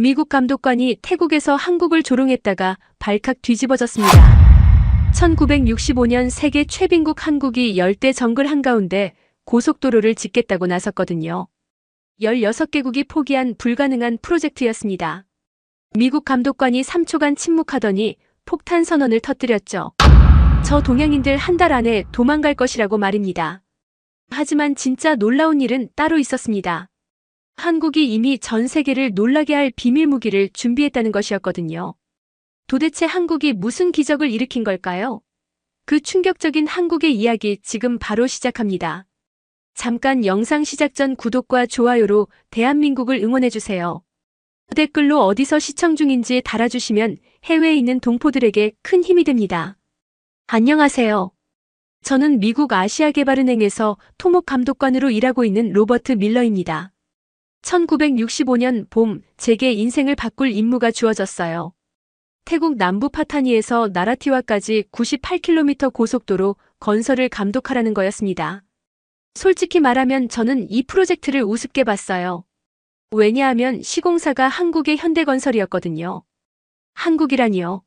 미국 감독관이 태국에서 한국을 조롱했다가 발칵 뒤집어졌습니다. 1965년 세계 최빈국 한국이 열대 정글 한가운데 고속도로를 짓겠다고 나섰거든요. 16개국이 포기한 불가능한 프로젝트였습니다. 미국 감독관이 3초간 침묵하더니 폭탄 선언을 터뜨렸죠. 저 동양인들 한 달 안에 도망갈 것이라고 말입니다. 하지만 진짜 놀라운 일은 따로 있었습니다. 한국이 이미 전 세계를 놀라게 할 비밀 무기를 준비했다는 것이었거든요. 도대체 한국이 무슨 기적을 일으킨 걸까요? 그 충격적인 한국의 이야기 지금 바로 시작합니다. 잠깐 영상 시작 전 구독과 좋아요로 대한민국을 응원해주세요. 댓글로 어디서 시청 중인지 달아주시면 해외에 있는 동포들에게 큰 힘이 됩니다. 안녕하세요. 저는 미국 아시아개발은행에서 토목 감독관으로 일하고 있는 로버트 밀러입니다. 1965년 봄, 제게 인생을 바꿀 임무가 주어졌어요. 태국 남부 파타니에서 나라티와까지 98km 고속도로 건설을 감독하라는 거였습니다. 솔직히 말하면 저는 이 프로젝트를 우습게 봤어요. 왜냐하면 시공사가 한국의 현대건설이었거든요. 한국이라니요.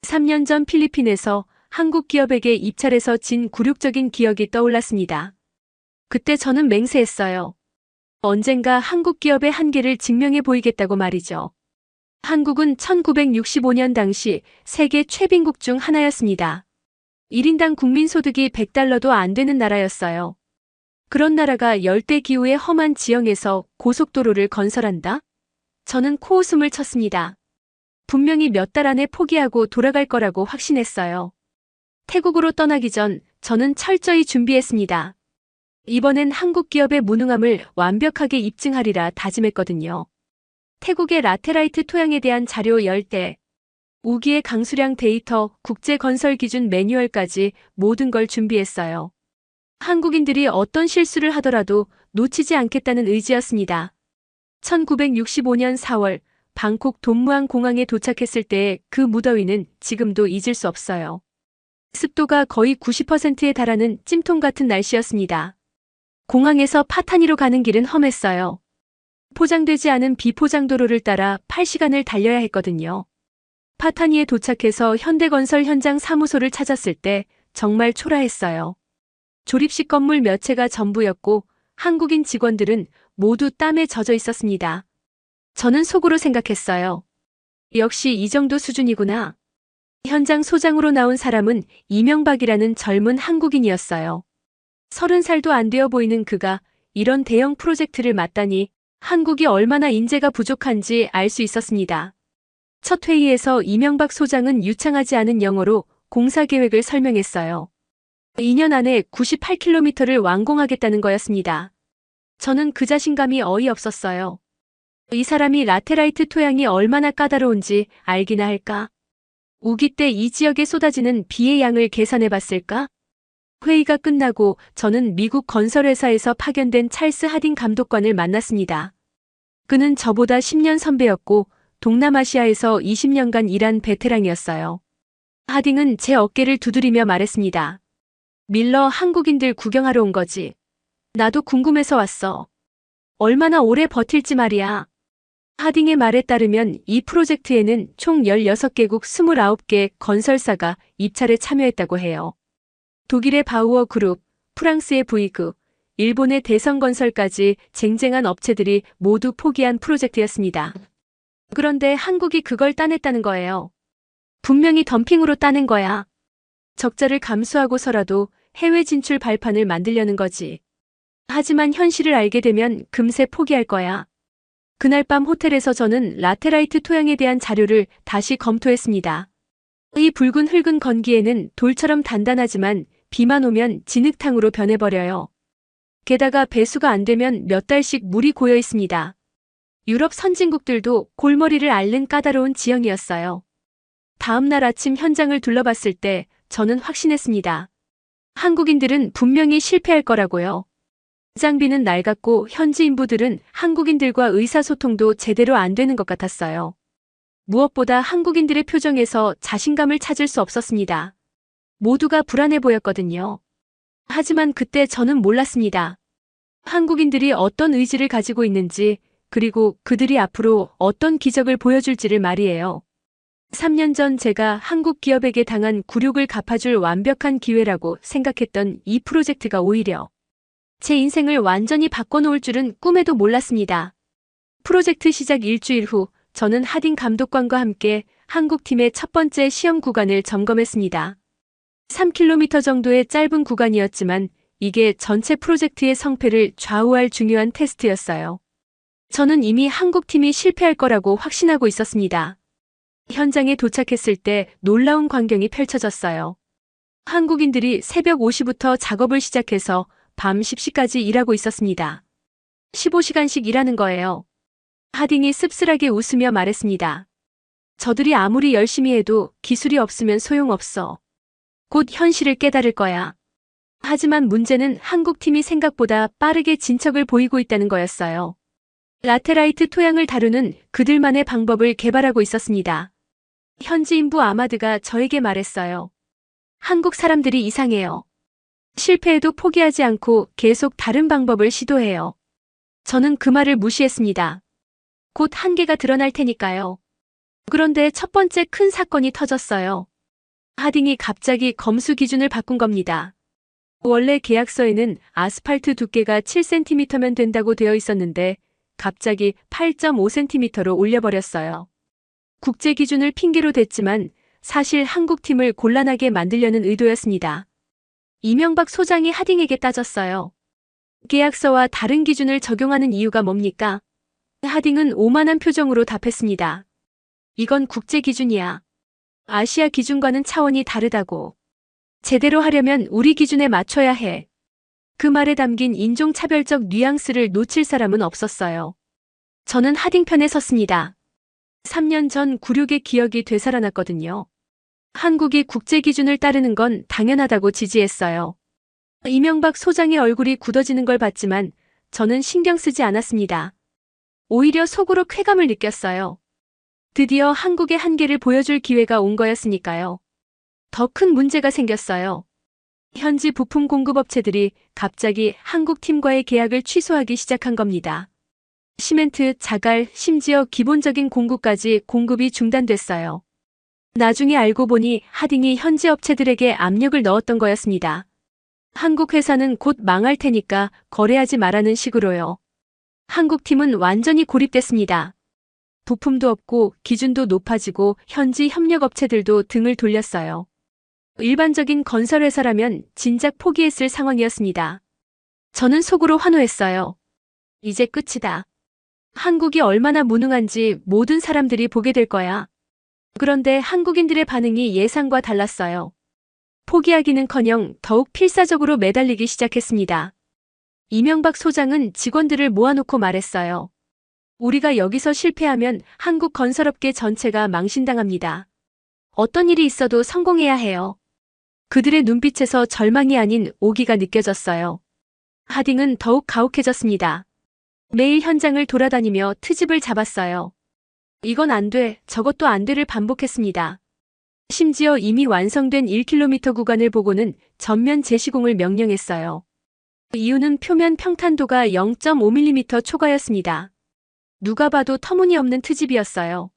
3년 전 필리핀에서 한국 기업에게 입찰해서 진 굴욕적인 기억이 떠올랐습니다. 그때 저는 맹세했어요. 언젠가 한국 기업의 한계를 증명해 보이겠다고 말이죠. 한국은 1965년 당시 세계 최빈국 중 하나였습니다. 1인당 국민소득이 100달러도 안 되는 나라였어요. 그런 나라가 열대 기후의 험한 지형에서 고속도로를 건설한다? 저는 코웃음을 쳤습니다. 분명히 몇 달 안에 포기하고 돌아갈 거라고 확신했어요. 태국으로 떠나기 전 저는 철저히 준비했습니다. 이번엔 한국 기업의 무능함을 완벽하게 입증하리라 다짐했거든요. 태국의 라테라이트 토양에 대한 자료 10대, 우기의 강수량 데이터, 국제건설 기준 매뉴얼까지 모든 걸 준비했어요. 한국인들이 어떤 실수를 하더라도 놓치지 않겠다는 의지였습니다. 1965년 4월 방콕 돈무안 공항에 도착했을 때의 그 무더위는 지금도 잊을 수 없어요. 습도가 거의 90%에 달하는 찜통 같은 날씨였습니다. 공항에서 파타니로 가는 길은 험했어요. 포장되지 않은 비포장도로를 따라 8시간을 달려야 했거든요. 파타니에 도착해서 현대건설 현장 사무소를 찾았을 때 정말 초라했어요. 조립식 건물 몇 채가 전부였고 한국인 직원들은 모두 땀에 젖어 있었습니다. 저는 속으로 생각했어요. 역시 이 정도 수준이구나. 현장 소장으로 나온 사람은 이명박이라는 젊은 한국인이었어요. 30살도 안 되어 보이는 그가 이런 대형 프로젝트를 맡다니 한국이 얼마나 인재가 부족한지 알 수 있었습니다. 첫 회의에서 이명박 소장은 유창하지 않은 영어로 공사 계획을 설명했어요. 2년 안에 98km를 완공하겠다는 거였습니다. 저는 그 자신감이 어이없었어요. 이 사람이 라테라이트 토양이 얼마나 까다로운지 알기나 할까? 우기 때 이 지역에 쏟아지는 비의 양을 계산해 봤을까? 회의가 끝나고 저는 미국 건설회사에서 파견된 찰스 하딩 감독관을 만났습니다. 그는 저보다 10년 선배였고 동남아시아에서 20년간 일한 베테랑이었어요. 하딩은 제 어깨를 두드리며 말했습니다. 밀러, 한국인들 구경하러 온 거지. 나도 궁금해서 왔어. 얼마나 오래 버틸지 말이야. 하딩의 말에 따르면 이 프로젝트에는 총 16개국 29개 건설사가 입찰에 참여했다고 해요. 독일의 바우어 그룹, 프랑스의 브이그, 일본의 대성건설까지 쟁쟁한 업체들이 모두 포기한 프로젝트였습니다. 그런데 한국이 그걸 따냈다는 거예요. 분명히 덤핑으로 따낸 거야. 적자를 감수하고서라도 해외 진출 발판을 만들려는 거지. 하지만 현실을 알게 되면 금세 포기할 거야. 그날 밤 호텔에서 저는 라테라이트 토양에 대한 자료를 다시 검토했습니다. 이 붉은 흙은 건기에는 돌처럼 단단하지만 비만 오면 진흙탕으로 변해버려요. 게다가 배수가 안 되면 몇 달씩 물이 고여 있습니다. 유럽 선진국들도 골머리를 앓는 까다로운 지형이었어요. 다음 날 아침 현장을 둘러봤을 때 저는 확신했습니다. 한국인들은 분명히 실패할 거라고요. 장비는 낡았고 현지 인부들은 한국인들과 의사소통도 제대로 안 되는 것 같았어요. 무엇보다 한국인들의 표정에서 자신감을 찾을 수 없었습니다. 모두가 불안해 보였거든요. 하지만 그때 저는 몰랐습니다. 한국인들이 어떤 의지를 가지고 있는지, 그리고 그들이 앞으로 어떤 기적을 보여줄지를 말이에요. 3년 전 제가 한국 기업에게 당한 굴욕을 갚아줄 완벽한 기회라고 생각했던 이 프로젝트가 오히려 제 인생을 완전히 바꿔놓을 줄은 꿈에도 몰랐습니다. 프로젝트 시작 일주일 후 저는 하딩 감독관과 함께 한국팀의 첫 번째 시험 구간을 점검했습니다. 3km 정도의 짧은 구간이었지만 이게 전체 프로젝트의 성패를 좌우할 중요한 테스트였어요. 저는 이미 한국팀이 실패할 거라고 확신하고 있었습니다. 현장에 도착했을 때 놀라운 광경이 펼쳐졌어요. 한국인들이 새벽 5시부터 작업을 시작해서 밤 10시까지 일하고 있었습니다. 15시간씩 일하는 거예요. 하딩이 씁쓸하게 웃으며 말했습니다. 저들이 아무리 열심히 해도 기술이 없으면 소용없어. 곧 현실을 깨달을 거야. 하지만 문제는 한국팀이 생각보다 빠르게 진척을 보이고 있다는 거였어요. 라테라이트 토양을 다루는 그들만의 방법을 개발하고 있었습니다. 현지 인부 아마드가 저에게 말했어요. 한국 사람들이 이상해요. 실패해도 포기하지 않고 계속 다른 방법을 시도해요. 저는 그 말을 무시했습니다. 곧 한계가 드러날 테니까요. 그런데 첫 번째 큰 사건이 터졌어요. 하딩이 갑자기 검수 기준을 바꾼 겁니다. 원래 계약서에는 아스팔트 두께가 7cm면 된다고 되어 있었는데 갑자기 8.5cm로 올려버렸어요. 국제 기준을 핑계로 댔지만 사실 한국팀을 곤란하게 만들려는 의도였습니다. 이명박 소장이 하딩에게 따졌어요. 계약서와 다른 기준을 적용하는 이유가 뭡니까? 하딩은 오만한 표정으로 답했습니다. 이건 국제 기준이야. 아시아 기준과는 차원이 다르다고. 제대로 하려면 우리 기준에 맞춰야 해. 그 말에 담긴 인종차별적 뉘앙스를 놓칠 사람은 없었어요. 저는 하딩 편에 섰습니다. 3년 전 굴욕의 기억이 되살아났거든요. 한국이 국제 기준을 따르는 건 당연하다고 지지했어요. 이명박 소장의 얼굴이 굳어지는 걸 봤지만 저는 신경 쓰지 않았습니다. 오히려 속으로 쾌감을 느꼈어요. 드디어 한국의 한계를 보여줄 기회가 온 거였으니까요. 더 큰 문제가 생겼어요. 현지 부품 공급업체들이 갑자기 한국 팀과의 계약을 취소하기 시작한 겁니다. 시멘트, 자갈, 심지어 기본적인 공구까지 공급이 중단됐어요. 나중에 알고 보니 하딩이 현지 업체들에게 압력을 넣었던 거였습니다. 한국 회사는 곧 망할 테니까 거래하지 말라는 식으로요. 한국 팀은 완전히 고립됐습니다. 부품도 없고 기준도 높아지고 현지 협력업체들도 등을 돌렸어요. 일반적인 건설회사라면 진작 포기했을 상황이었습니다. 저는 속으로 환호했어요. 이제 끝이다. 한국이 얼마나 무능한지 모든 사람들이 보게 될 거야. 그런데 한국인들의 반응이 예상과 달랐어요. 포기하기는커녕 더욱 필사적으로 매달리기 시작했습니다. 이명박 소장은 직원들을 모아놓고 말했어요. 우리가 여기서 실패하면 한국 건설업계 전체가 망신당합니다. 어떤 일이 있어도 성공해야 해요. 그들의 눈빛에서 절망이 아닌 오기가 느껴졌어요. 하딩은 더욱 가혹해졌습니다. 매일 현장을 돌아다니며 트집을 잡았어요. 이건 안 돼, 저것도 안 돼를 반복했습니다. 심지어 이미 완성된 1km 구간을 보고는 전면 재시공을 명령했어요. 이유는 표면 평탄도가 0.5mm 초과였습니다. 누가 봐도 터무니없는 트집이었어요.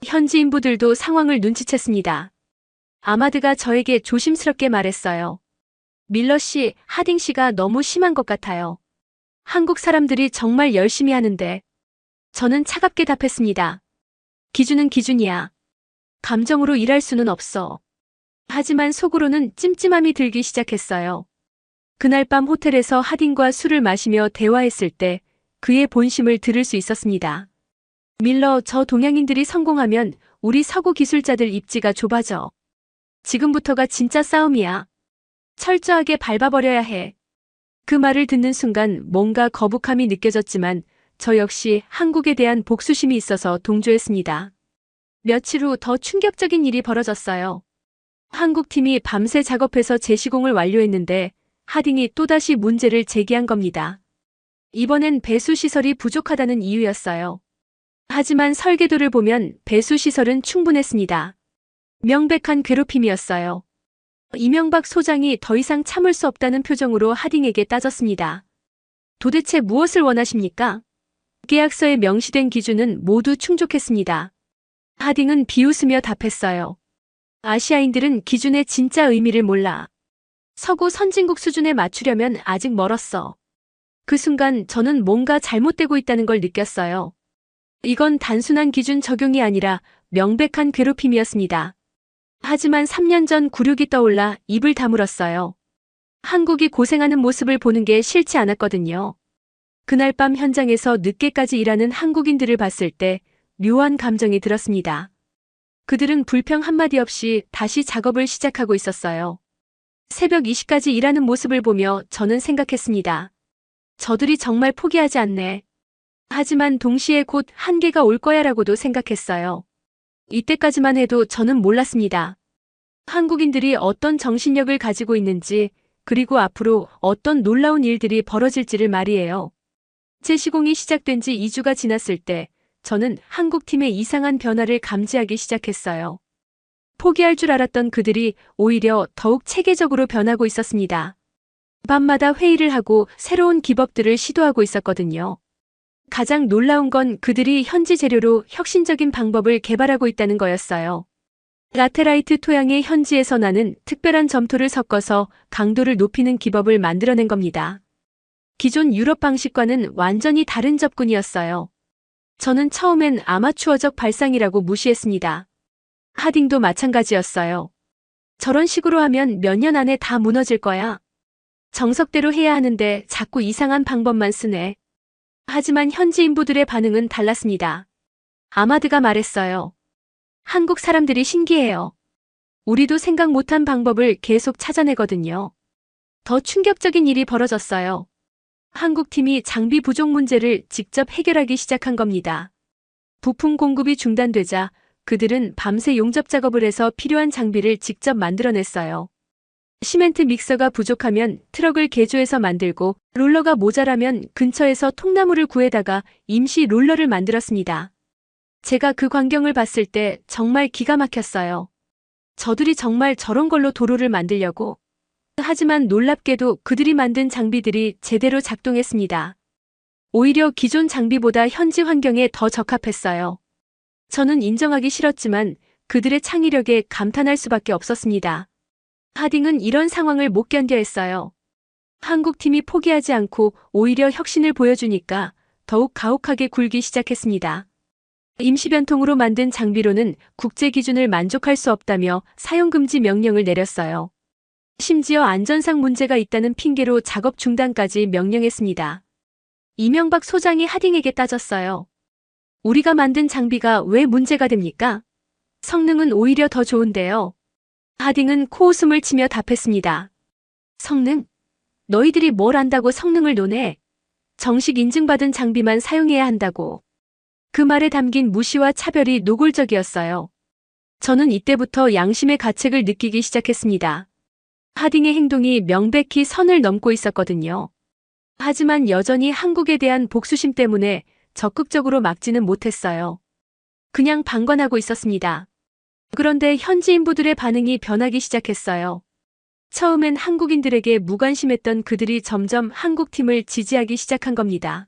현지 인부들도 상황을 눈치챘습니다. 아마드가 저에게 조심스럽게 말했어요. 밀러 씨, 하딩 씨가 너무 심한 것 같아요. 한국 사람들이 정말 열심히 하는데. 저는 차갑게 답했습니다. 기준은 기준이야. 감정으로 일할 수는 없어. 하지만 속으로는 찜찜함이 들기 시작했어요. 그날 밤 호텔에서 하딩과 술을 마시며 대화했을 때 그의 본심을 들을 수 있었습니다. 밀러, 저 동양인들이 성공하면 우리 서구 기술자들 입지가 좁아져. 지금부터가 진짜 싸움이야. 철저하게 밟아버려야 해. 그 말을 듣는 순간 뭔가 거북함이 느껴졌지만 저 역시 한국에 대한 복수심이 있어서 동조했습니다. 며칠 후 더 충격적인 일이 벌어졌어요. 한국팀이 밤새 작업해서 재시공을 완료했는데 하딩이 또다시 문제를 제기한 겁니다. 이번엔 배수시설이 부족하다는 이유였어요. 하지만 설계도를 보면 배수시설은 충분했습니다. 명백한 괴롭힘이었어요. 이명박 소장이 더 이상 참을 수 없다는 표정으로 하딩에게 따졌습니다. 도대체 무엇을 원하십니까? 계약서에 명시된 기준은 모두 충족했습니다. 하딩은 비웃으며 답했어요. 아시아인들은 기준의 진짜 의미를 몰라. 서구 선진국 수준에 맞추려면 아직 멀었어. 그 순간 저는 뭔가 잘못되고 있다는 걸 느꼈어요. 이건 단순한 기준 적용이 아니라 명백한 괴롭힘이었습니다. 하지만 3년 전 굴욕이 떠올라 입을 다물었어요. 한국이 고생하는 모습을 보는 게 싫지 않았거든요. 그날 밤 현장에서 늦게까지 일하는 한국인들을 봤을 때 묘한 감정이 들었습니다. 그들은 불평 한마디 없이 다시 작업을 시작하고 있었어요. 새벽 2시까지 일하는 모습을 보며 저는 생각했습니다. 저들이 정말 포기하지 않네. 하지만 동시에 곧 한계가 올 거야라고도 생각했어요. 이때까지만 해도 저는 몰랐습니다. 한국인들이 어떤 정신력을 가지고 있는지, 그리고 앞으로 어떤 놀라운 일들이 벌어질지를 말이에요. 제 시공이 시작된 지 2주가 지났을 때 저는 한국팀의 이상한 변화를 감지하기 시작했어요. 포기할 줄 알았던 그들이 오히려 더욱 체계적으로 변하고 있었습니다. 밤마다 회의를 하고 새로운 기법들을 시도하고 있었거든요. 가장 놀라운 건 그들이 현지 재료로 혁신적인 방법을 개발하고 있다는 거였어요. 라테라이트 토양에 현지에서 나는 특별한 점토를 섞어서 강도를 높이는 기법을 만들어낸 겁니다. 기존 유럽 방식과는 완전히 다른 접근이었어요. 저는 처음엔 아마추어적 발상이라고 무시했습니다. 하딩도 마찬가지였어요. 저런 식으로 하면 몇 년 안에 다 무너질 거야. 정석대로 해야 하는데 자꾸 이상한 방법만 쓰네. 하지만 현지 인부들의 반응은 달랐습니다. 아마드가 말했어요. 한국 사람들이 신기해요. 우리도 생각 못한 방법을 계속 찾아내거든요. 더 충격적인 일이 벌어졌어요. 한국팀이 장비 부족 문제를 직접 해결하기 시작한 겁니다. 부품 공급이 중단되자 그들은 밤새 용접 작업을 해서 필요한 장비를 직접 만들어냈어요. 시멘트 믹서가 부족하면 트럭을 개조해서 만들고 롤러가 모자라면 근처에서 통나무를 구해다가 임시 롤러를 만들었습니다. 제가 그 광경을 봤을 때 정말 기가 막혔어요. 저들이 정말 저런 걸로 도로를 만들려고. 하지만 놀랍게도 그들이 만든 장비들이 제대로 작동했습니다. 오히려 기존 장비보다 현지 환경에 더 적합했어요. 저는 인정하기 싫었지만 그들의 창의력에 감탄할 수밖에 없었습니다. 하딩은 이런 상황을 못 견뎌 했어요. 한국팀이 포기하지 않고 오히려 혁신을 보여주니까 더욱 가혹하게 굴기 시작했습니다. 임시변통으로 만든 장비로는 국제 기준을 만족할 수 없다며 사용금지 명령을 내렸어요. 심지어 안전상 문제가 있다는 핑계로 작업 중단까지 명령했습니다. 이명박 소장이 하딩에게 따졌어요. 우리가 만든 장비가 왜 문제가 됩니까? 성능은 오히려 더 좋은데요. 하딩은 코웃음을 치며 답했습니다. 성능? 너희들이 뭘 안다고 성능을 논해? 정식 인증받은 장비만 사용해야 한다고. 그 말에 담긴 무시와 차별이 노골적이었어요. 저는 이때부터 양심의 가책을 느끼기 시작했습니다. 하딩의 행동이 명백히 선을 넘고 있었거든요. 하지만 여전히 한국에 대한 복수심 때문에 적극적으로 막지는 못했어요. 그냥 방관하고 있었습니다. 그런데 현지 인부들의 반응이 변하기 시작했어요. 처음엔 한국인들에게 무관심했던 그들이 점점 한국팀을 지지하기 시작한 겁니다.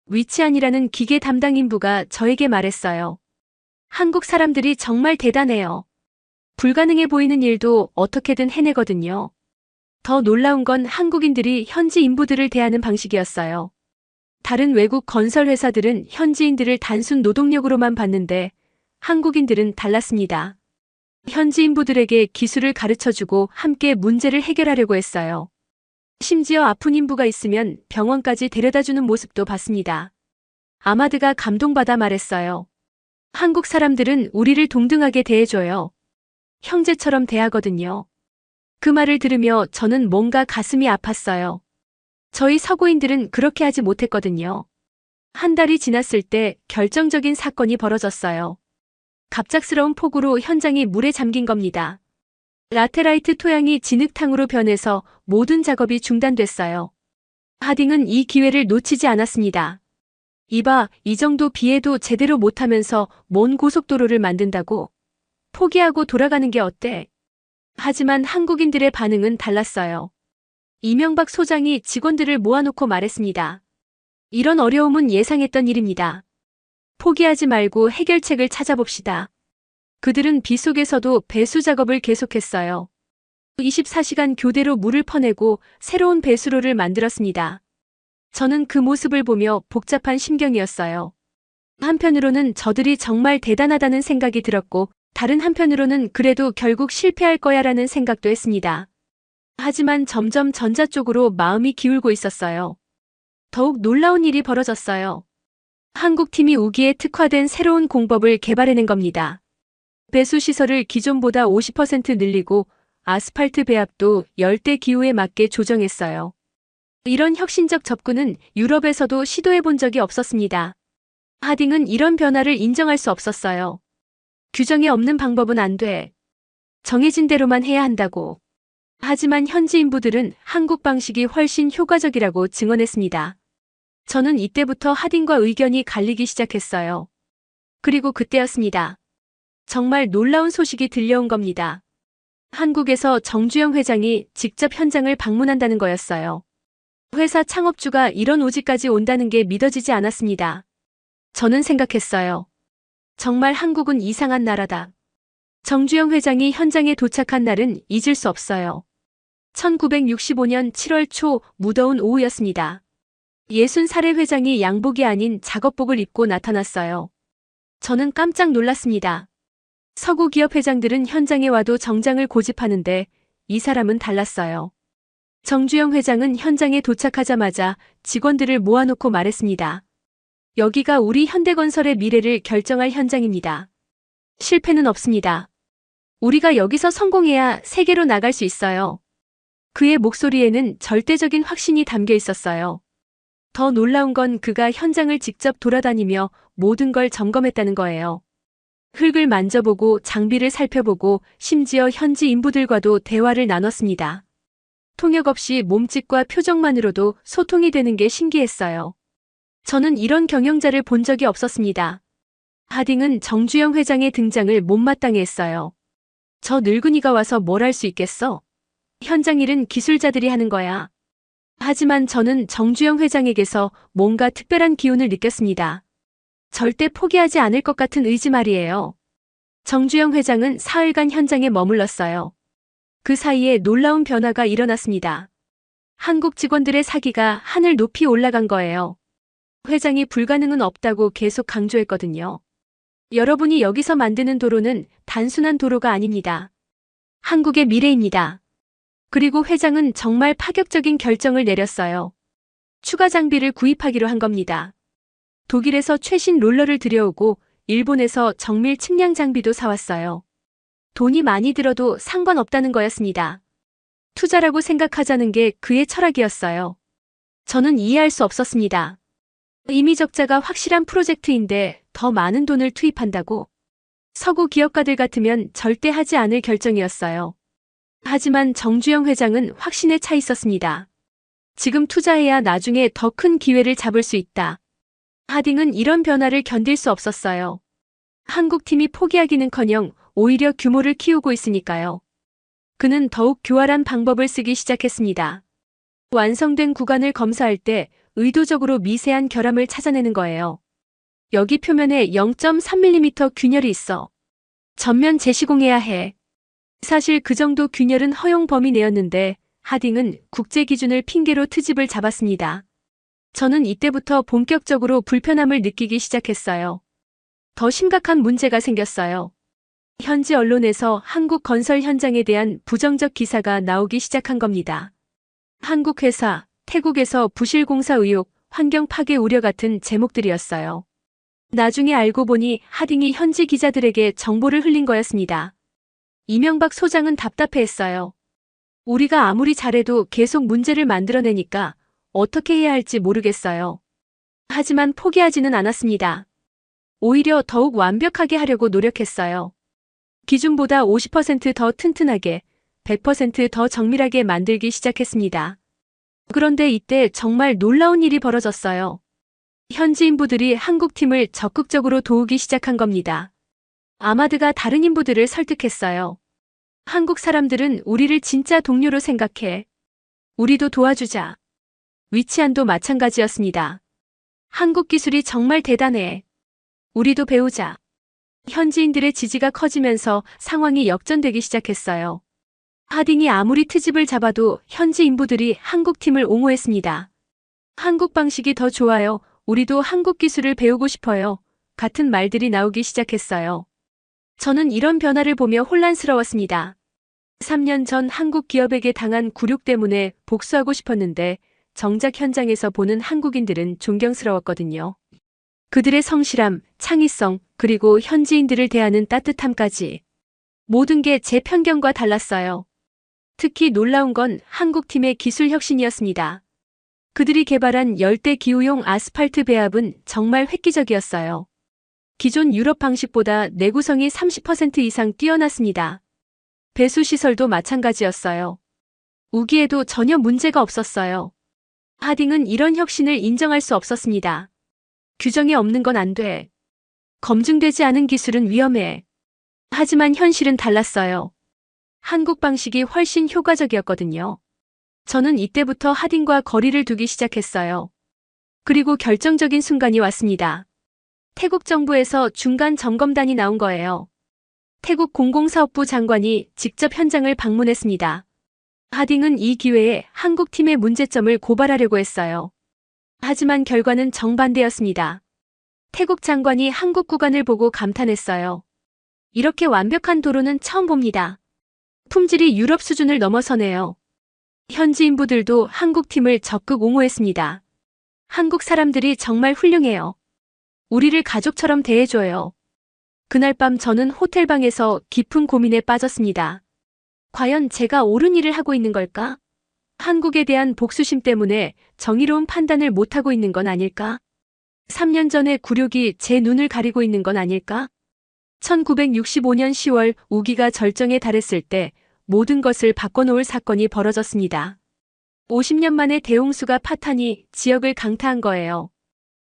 위치안이라는 기계 담당 인부가 저에게 말했어요. 한국 사람들이 정말 대단해요. 불가능해 보이는 일도 어떻게든 해내거든요. 더 놀라운 건 한국인들이 현지 인부들을 대하는 방식이었어요. 다른 외국 건설 회사들은 현지인들을 단순 노동력으로만 봤는데 한국인들은 달랐습니다. 현지 인부들에게 기술을 가르쳐주고 함께 문제를 해결하려고 했어요. 심지어 아픈 인부가 있으면 병원까지 데려다주는 모습도 봤습니다. 아마드가 감동받아 말했어요. 한국 사람들은 우리를 동등하게 대해줘요. 형제처럼 대하거든요. 그 말을 들으며 저는 뭔가 가슴이 아팠어요. 저희 서구인들은 그렇게 하지 못했거든요. 한 달이 지났을 때 결정적인 사건이 벌어졌어요. 갑작스러운 폭우로 현장이 물에 잠긴 겁니다. 라테라이트 토양이 진흙탕으로 변해서 모든 작업이 중단됐어요. 하딩은 이 기회를 놓치지 않았습니다. 이봐, 이 정도 비에도 제대로 못하면서 뭔 고속도로를 만든다고? 포기하고 돌아가는 게 어때? 하지만 한국인들의 반응은 달랐어요. 이명박 소장이 직원들을 모아놓고 말했습니다. 이런 어려움은 예상했던 일입니다. 포기하지 말고 해결책을 찾아봅시다. 그들은 비 속에서도 배수 작업을 계속했어요. 24시간 교대로 물을 퍼내고 새로운 배수로를 만들었습니다. 저는 그 모습을 보며 복잡한 심경이었어요. 한편으로는 저들이 정말 대단하다는 생각이 들었고, 다른 한편으로는 그래도 결국 실패할 거야라는 생각도 했습니다. 하지만 점점 전자 쪽으로 마음이 기울고 있었어요. 더욱 놀라운 일이 벌어졌어요. 한국팀이 우기에 특화된 새로운 공법을 개발해낸 겁니다. 배수 시설을 기존보다 50% 늘리고 아스팔트 배합도 열대 기후에 맞게 조정했어요. 이런 혁신적 접근은 유럽에서도 시도해 본 적이 없었습니다. 하딩은 이런 변화를 인정할 수 없었어요. 규정에 없는 방법은 안 돼. 정해진 대로만 해야 한다고. 하지만 현지 인부들은 한국 방식이 훨씬 효과적이라고 증언했습니다. 저는 이때부터 하딩과 의견이 갈리기 시작했어요. 그리고 그때였습니다. 정말 놀라운 소식이 들려온 겁니다. 한국에서 정주영 회장이 직접 현장을 방문한다는 거였어요. 회사 창업주가 이런 오지까지 온다는 게 믿어지지 않았습니다. 저는 생각했어요. 정말 한국은 이상한 나라다. 정주영 회장이 현장에 도착한 날은 잊을 수 없어요. 1965년 7월 초 무더운 오후였습니다. 60살의 회장이 양복이 아닌 작업복을 입고 나타났어요. 저는 깜짝 놀랐습니다. 서구 기업 회장들은 현장에 와도 정장을 고집하는데 이 사람은 달랐어요. 정주영 회장은 현장에 도착하자마자 직원들을 모아놓고 말했습니다. 여기가 우리 현대건설의 미래를 결정할 현장입니다. 실패는 없습니다. 우리가 여기서 성공해야 세계로 나갈 수 있어요. 그의 목소리에는 절대적인 확신이 담겨 있었어요. 더 놀라운 건 그가 현장을 직접 돌아다니며 모든 걸 점검했다는 거예요. 흙을 만져보고 장비를 살펴보고 심지어 현지 인부들과도 대화를 나눴습니다. 통역 없이 몸짓과 표정만으로도 소통이 되는 게 신기했어요. 저는 이런 경영자를 본 적이 없었습니다. 하딩은 정주영 회장의 등장을 못마땅해 했어요. 저 늙은이가 와서 뭘 할 수 있겠어? 현장 일은 기술자들이 하는 거야. 하지만 저는 정주영 회장에게서 뭔가 특별한 기운을 느꼈습니다. 절대 포기하지 않을 것 같은 의지 말이에요. 정주영 회장은 사흘간 현장에 머물렀어요. 그 사이에 놀라운 변화가 일어났습니다. 한국 직원들의 사기가 하늘 높이 올라간 거예요. 회장이 불가능은 없다고 계속 강조했거든요. 여러분이 여기서 만드는 도로는 단순한 도로가 아닙니다. 한국의 미래입니다. 그리고 회장은 정말 파격적인 결정을 내렸어요. 추가 장비를 구입하기로 한 겁니다. 독일에서 최신 롤러를 들여오고 일본에서 정밀 측량 장비도 사왔어요. 돈이 많이 들어도 상관없다는 거였습니다. 투자라고 생각하자는 게 그의 철학이었어요. 저는 이해할 수 없었습니다. 이미 적자가 확실한 프로젝트인데 더 많은 돈을 투입한다고? 서구 기업가들 같으면 절대 하지 않을 결정이었어요. 하지만 정주영 회장은 확신에 차 있었습니다. 지금 투자해야 나중에 더 큰 기회를 잡을 수 있다. 하딩은 이런 변화를 견딜 수 없었어요. 한국팀이 포기하기는커녕 오히려 규모를 키우고 있으니까요. 그는 더욱 교활한 방법을 쓰기 시작했습니다. 완성된 구간을 검사할 때 의도적으로 미세한 결함을 찾아내는 거예요. 여기 표면에 0.3mm 균열이 있어. 전면 재시공해야 해. 사실 그 정도 균열은 허용 범위 내였는데 하딩은 국제 기준을 핑계로 트집을 잡았습니다. 저는 이때부터 본격적으로 불편함을 느끼기 시작했어요. 더 심각한 문제가 생겼어요. 현지 언론에서 한국 건설 현장에 대한 부정적 기사가 나오기 시작한 겁니다. 한국 회사, 태국에서 부실 공사 의혹, 환경 파괴 우려 같은 제목들이었어요. 나중에 알고 보니 하딩이 현지 기자들에게 정보를 흘린 거였습니다. 이명박 소장은 답답해했어요. 우리가 아무리 잘해도 계속 문제를 만들어내니까 어떻게 해야 할지 모르겠어요. 하지만 포기하지는 않았습니다. 오히려 더욱 완벽하게 하려고 노력했어요. 기준보다 50% 더 튼튼하게, 100% 더 정밀하게 만들기 시작했습니다. 그런데 이때 정말 놀라운 일이 벌어졌어요. 현지 인부들이 한국 팀을 적극적으로 도우기 시작한 겁니다. 아마드가 다른 인부들을 설득했어요. 한국 사람들은 우리를 진짜 동료로 생각해. 우리도 도와주자. 위치안도 마찬가지였습니다. 한국 기술이 정말 대단해. 우리도 배우자. 현지인들의 지지가 커지면서 상황이 역전되기 시작했어요. 하딩이 아무리 트집을 잡아도 현지 인부들이 한국 팀을 옹호했습니다. 한국 방식이 더 좋아요. 우리도 한국 기술을 배우고 싶어요. 같은 말들이 나오기 시작했어요. 저는 이런 변화를 보며 혼란스러웠습니다. 3년 전 한국 기업에게 당한 굴욕 때문에 복수하고 싶었는데 정작 현장에서 보는 한국인들은 존경스러웠거든요. 그들의 성실함, 창의성, 그리고 현지인들을 대하는 따뜻함까지. 모든 게 제 편견과 달랐어요. 특히 놀라운 건 한국팀의 기술 혁신이었습니다. 그들이 개발한 열대 기후용 아스팔트 배합은 정말 획기적이었어요. 기존 유럽 방식보다 내구성이 30% 이상 뛰어났습니다. 배수 시설도 마찬가지였어요. 우기에도 전혀 문제가 없었어요. 하딩은 이런 혁신을 인정할 수 없었습니다. 규정이 없는 건 안 돼. 검증되지 않은 기술은 위험해. 하지만 현실은 달랐어요. 한국 방식이 훨씬 효과적이었거든요. 저는 이때부터 하딩과 거리를 두기 시작했어요. 그리고 결정적인 순간이 왔습니다. 태국 정부에서 중간 점검단이 나온 거예요. 태국 공공사업부 장관이 직접 현장을 방문했습니다. 하딩은 이 기회에 한국팀의 문제점을 고발하려고 했어요. 하지만 결과는 정반대였습니다. 태국 장관이 한국 구간을 보고 감탄했어요. 이렇게 완벽한 도로는 처음 봅니다. 품질이 유럽 수준을 넘어서네요. 현지 인부들도 한국팀을 적극 옹호했습니다. 한국 사람들이 정말 훌륭해요. 우리를 가족처럼 대해줘요. 그날 밤 저는 호텔방에서 깊은 고민에 빠졌습니다. 과연 제가 옳은 일을 하고 있는 걸까? 한국에 대한 복수심 때문에 정의로운 판단을 못하고 있는 건 아닐까? 3년 전의 굴욕이 제 눈을 가리고 있는 건 아닐까? 1965년 10월 우기가 절정에 달했을 때 모든 것을 바꿔놓을 사건이 벌어졌습니다. 50년 만에 대홍수가 파탄이 지역을 강타한 거예요.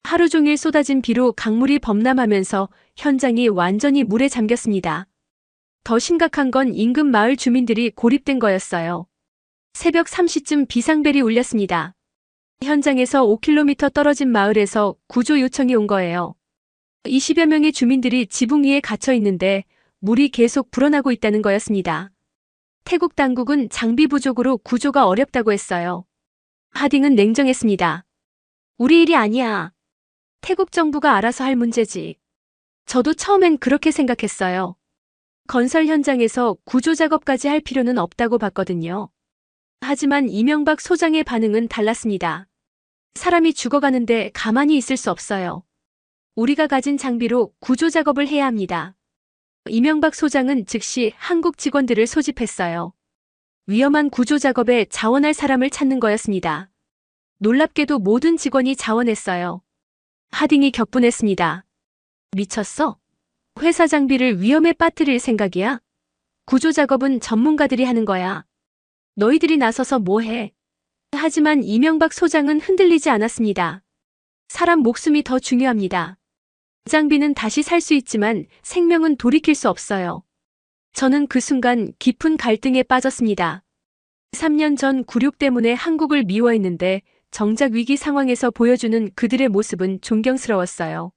하루 종일 쏟아진 비로 강물이 범람하면서 현장이 완전히 물에 잠겼습니다. 더 심각한 건 인근 마을 주민들이 고립된 거였어요. 새벽 3시쯤 비상벨이 울렸습니다. 현장에서 5km 떨어진 마을에서 구조 요청이 온 거예요. 20여 명의 주민들이 지붕 위에 갇혀 있는데 물이 계속 불어나고 있다는 거였습니다. 태국 당국은 장비 부족으로 구조가 어렵다고 했어요. 하딩은 냉정했습니다. 우리 일이 아니야. 태국 정부가 알아서 할 문제지. 저도 처음엔 그렇게 생각했어요. 건설 현장에서 구조 작업까지 할 필요는 없다고 봤거든요. 하지만 이명박 소장의 반응은 달랐습니다. 사람이 죽어가는데 가만히 있을 수 없어요. 우리가 가진 장비로 구조 작업을 해야 합니다. 이명박 소장은 즉시 한국 직원들을 소집했어요. 위험한 구조 작업에 자원할 사람을 찾는 거였습니다. 놀랍게도 모든 직원이 자원했어요. 하딩이 격분했습니다. 미쳤어? 회사 장비를 위험에 빠뜨릴 생각이야? 구조 작업은 전문가들이 하는 거야. 너희들이 나서서 뭐해? 하지만 이명박 소장은 흔들리지 않았습니다. 사람 목숨이 더 중요합니다. 장비는 다시 살 수 있지만 생명은 돌이킬 수 없어요. 저는 그 순간 깊은 갈등에 빠졌습니다. 3년 전 굴욕 때문에 한국을 미워했는데 정작 위기 상황에서 보여주는 그들의 모습은 존경스러웠어요.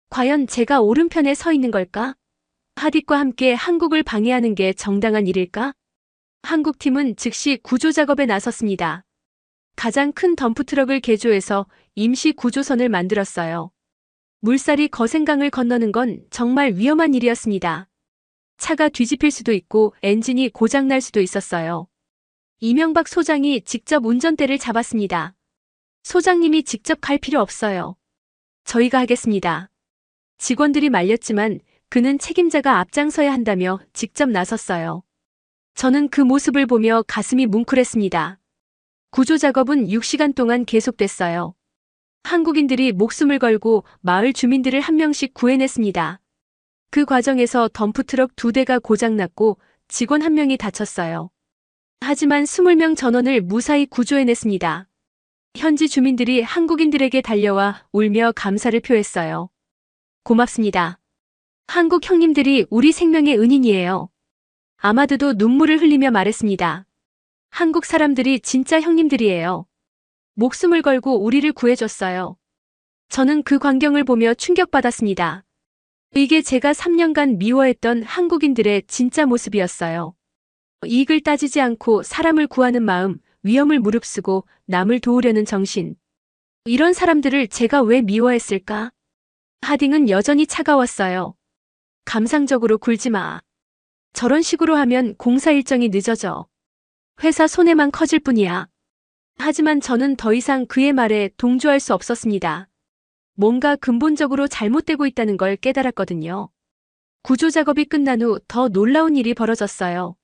과연 제가 오른편에 서 있는 걸까? 하딕과 함께 한국을 방해하는 게 정당한 일일까? 한국팀은 즉시 구조 작업에 나섰습니다. 가장 큰 덤프트럭을 개조해서 임시 구조선을 만들었어요. 물살이 거센강을 건너는 건 정말 위험한 일이었습니다. 차가 뒤집힐 수도 있고 엔진이 고장날 수도 있었어요. 이명박 소장이 직접 운전대를 잡았습니다. 소장님이 직접 갈 필요 없어요. 저희가 하겠습니다. 직원들이 말렸지만 그는 책임자가 앞장서야 한다며 직접 나섰어요. 저는 그 모습을 보며 가슴이 뭉클했습니다. 구조 작업은 6시간 동안 계속됐어요. 한국인들이 목숨을 걸고 마을 주민들을 한 명씩 구해냈습니다. 그 과정에서 덤프트럭 2대가 고장났고 직원 1명이 다쳤어요. 하지만 20명 전원을 무사히 구조해냈습니다. 현지 주민들이 한국인들에게 달려와 울며 감사를 표했어요. 고맙습니다. 한국 형님들이 우리 생명의 은인이에요. 아마드도 눈물을 흘리며 말했습니다. 한국 사람들이 진짜 형님들이에요. 목숨을 걸고 우리를 구해줬어요. 저는 그 광경을 보며 충격받았습니다. 이게 제가 3년간 미워했던 한국인들의 진짜 모습이었어요. 이익을 따지지 않고 사람을 구하는 마음, 위험을 무릅쓰고 남을 도우려는 정신. 이런 사람들을 제가 왜 미워했을까? 하딩은 여전히 차가웠어요. 감상적으로 굴지 마. 저런 식으로 하면 공사 일정이 늦어져. 회사 손해만 커질 뿐이야. 하지만 저는 더 이상 그의 말에 동조할 수 없었습니다. 뭔가 근본적으로 잘못되고 있다는 걸 깨달았거든요. 구조 작업이 끝난 후 더 놀라운 일이 벌어졌어요.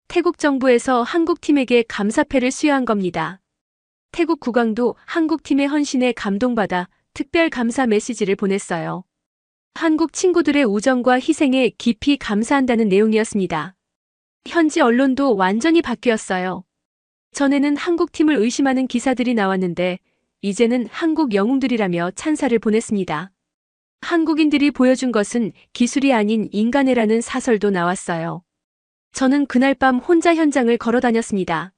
태국 정부에서 한국팀에게 감사패를 수여한 겁니다. 태국 국왕도 한국팀의 헌신에 감동받아 특별 감사 메시지를 보냈어요. 한국 친구들의 우정과 희생에 깊이 감사한다는 내용이었습니다. 현지 언론도 완전히 바뀌었어요. 전에는 한국팀을 의심하는 기사들이 나왔는데 이제는 한국 영웅들이라며 찬사를 보냈습니다. 한국인들이 보여준 것은 기술이 아닌 인간애라는 사설도 나왔어요. 저는 그날 밤 혼자 현장을 걸어 다녔습니다.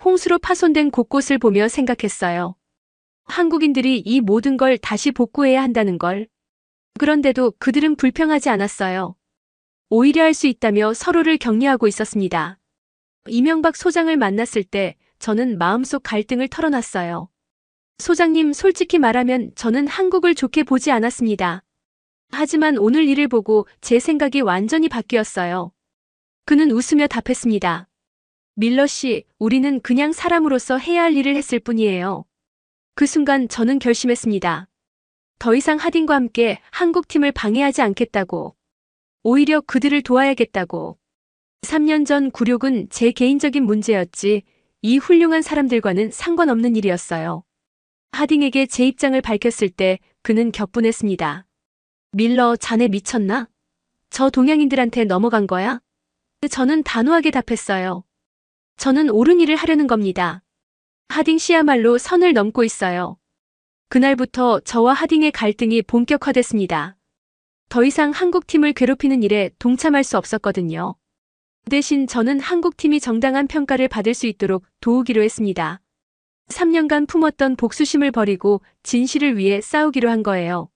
홍수로 파손된 곳곳을 보며 생각했어요. 한국인들이 이 모든 걸 다시 복구해야 한다는 걸. 그런데도 그들은 불평하지 않았어요. 오히려 할 수 있다며 서로를 격려하고 있었습니다. 이명박 소장을 만났을 때 저는 마음속 갈등을 털어놨어요. 소장님, 솔직히 말하면 저는 한국을 좋게 보지 않았습니다. 하지만 오늘 일을 보고 제 생각이 완전히 바뀌었어요. 그는 웃으며 답했습니다. 밀러 씨, 우리는 그냥 사람으로서 해야 할 일을 했을 뿐이에요. 그 순간 저는 결심했습니다. 더 이상 하딩과 함께 한국팀을 방해하지 않겠다고. 오히려 그들을 도와야겠다고. 3년 전 굴욕은 제 개인적인 문제였지 이 훌륭한 사람들과는 상관없는 일이었어요. 하딩에게 제 입장을 밝혔을 때 그는 격분했습니다. 밀러, 자네 미쳤나? 저 동양인들한테 넘어간 거야? 저는 단호하게 답했어요. 저는 옳은 일을 하려는 겁니다. 하딩 씨야말로 선을 넘고 있어요. 그날부터 저와 하딩의 갈등이 본격화됐습니다. 더 이상 한국팀을 괴롭히는 일에 동참할 수 없었거든요. 대신 저는 한국팀이 정당한 평가를 받을 수 있도록 도우기로 했습니다. 3년간 품었던 복수심을 버리고 진실을 위해 싸우기로 한 거예요.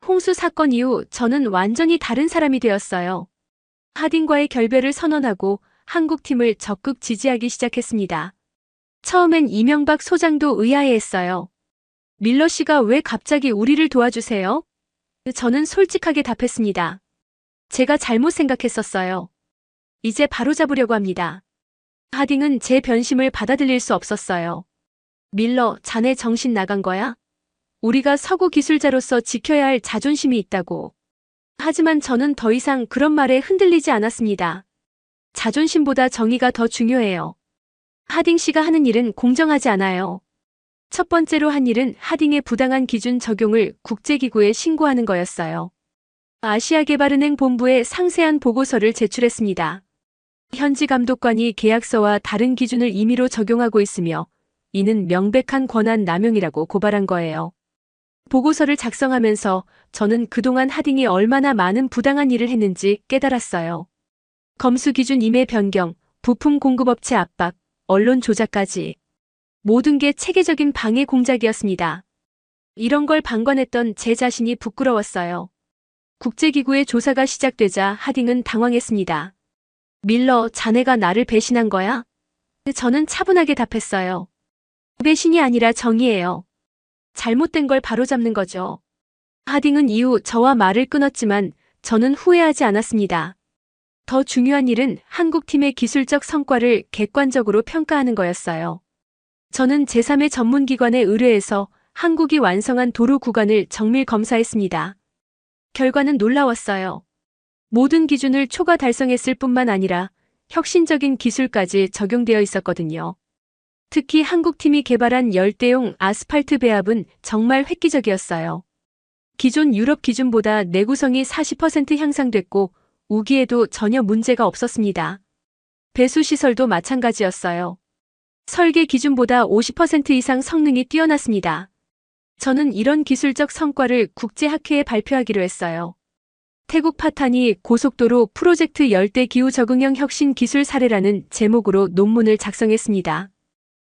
홍수 사건 이후 저는 완전히 다른 사람이 되었어요. 하딩과의 결별을 선언하고 한국팀을 적극 지지하기 시작했습니다. 처음엔 이명박 소장도 의아해했어요. 밀러 씨가 왜 갑자기 우리를 도와주세요? 저는 솔직하게 답했습니다. 제가 잘못 생각했었어요. 이제 바로잡으려고 합니다. 하딩은 제 변심을 받아들일 수 없었어요. 밀러, 자네 정신 나간 거야? 우리가 서구 기술자로서 지켜야 할 자존심이 있다고. 하지만 저는 더 이상 그런 말에 흔들리지 않았습니다. 자존심보다 정의가 더 중요해요. 하딩 씨가 하는 일은 공정하지 않아요. 첫 번째로 한 일은 하딩의 부당한 기준 적용을 국제기구에 신고하는 거였어요. 아시아개발은행 본부에 상세한 보고서를 제출했습니다. 현지 감독관이 계약서와 다른 기준을 임의로 적용하고 있으며 이는 명백한 권한 남용이라고 고발한 거예요. 보고서를 작성하면서 저는 그동안 하딩이 얼마나 많은 부당한 일을 했는지 깨달았어요. 검수 기준 임의 변경, 부품 공급업체 압박, 언론 조작까지. 모든 게 체계적인 방해 공작이었습니다. 이런 걸 방관했던 제 자신이 부끄러웠어요. 국제기구의 조사가 시작되자 하딩은 당황했습니다. 밀러, 자네가 나를 배신한 거야? 저는 차분하게 답했어요. 배신이 아니라 정의예요. 잘못된 걸 바로잡는 거죠. 하딩은 이후 저와 말을 끊었지만 저는 후회하지 않았습니다. 더 중요한 일은 한국팀의 기술적 성과를 객관적으로 평가하는 거였어요. 저는 제3의 전문기관에 의뢰해서 한국이 완성한 도로 구간을 정밀 검사했습니다. 결과는 놀라웠어요. 모든 기준을 초과 달성했을 뿐만 아니라 혁신적인 기술까지 적용되어 있었거든요. 특히 한국팀이 개발한 열대용 아스팔트 배합은 정말 획기적이었어요. 기존 유럽 기준보다 내구성이 40% 향상됐고 우기에도 전혀 문제가 없었습니다. 배수 시설도 마찬가지였어요. 설계 기준보다 50% 이상 성능이 뛰어났습니다. 저는 이런 기술적 성과를 국제학회에 발표하기로 했어요. 태국 파탄이 고속도로 프로젝트 열대기후 적응형 혁신 기술 사례라는 제목으로 논문을 작성했습니다.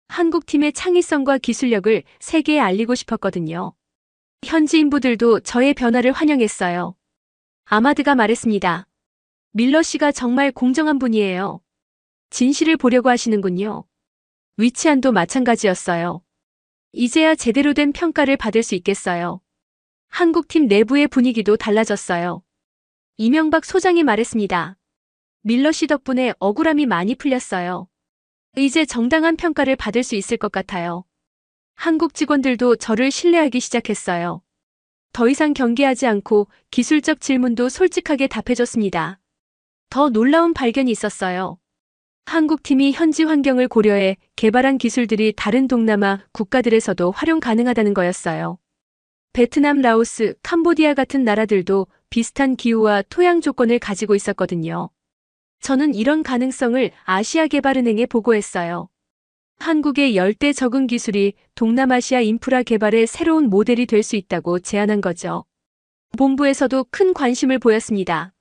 한국팀의 창의성과 기술력을 세계에 알리고 싶었거든요. 현지 인부들도 저의 변화를 환영했어요. 아마드가 말했습니다. 밀러 씨가 정말 공정한 분이에요. 진실을 보려고 하시는군요. 위치안도 마찬가지였어요. 이제야 제대로 된 평가를 받을 수 있겠어요. 한국팀 내부의 분위기도 달라졌어요. 이명박 소장이 말했습니다. 밀러 씨 덕분에 억울함이 많이 풀렸어요. 이제 정당한 평가를 받을 수 있을 것 같아요. 한국 직원들도 저를 신뢰하기 시작했어요. 더 이상 경계하지 않고 기술적 질문도 솔직하게 답해줬습니다. 더 놀라운 발견이 있었어요. 한국팀이 현지 환경을 고려해 개발한 기술들이 다른 동남아 국가들에서도 활용 가능하다는 거였어요. 베트남, 라오스, 캄보디아 같은 나라들도 비슷한 기후와 토양 조건을 가지고 있었거든요. 저는 이런 가능성을 아시아개발은행에 보고했어요. 한국의 열대 적응 기술이 동남아시아 인프라 개발의 새로운 모델이 될 수 있다고 제안한 거죠. 본부에서도 큰 관심을 보였습니다.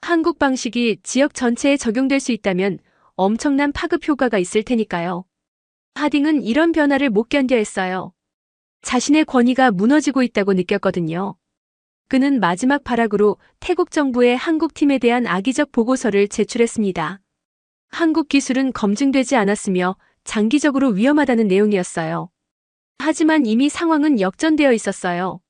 한국 방식이 지역 전체에 적용될 수 있다면 엄청난 파급 효과가 있을 테니까요. 하딩은 이런 변화를 못 견뎌 했어요. 자신의 권위가 무너지고 있다고 느꼈거든요. 그는 마지막 발악으로 태국 정부에 한국팀에 대한 악의적 보고서를 제출했습니다. 한국 기술은 검증되지 않았으며 장기적으로 위험하다는 내용이었어요. 하지만 이미 상황은 역전되어 있었어요.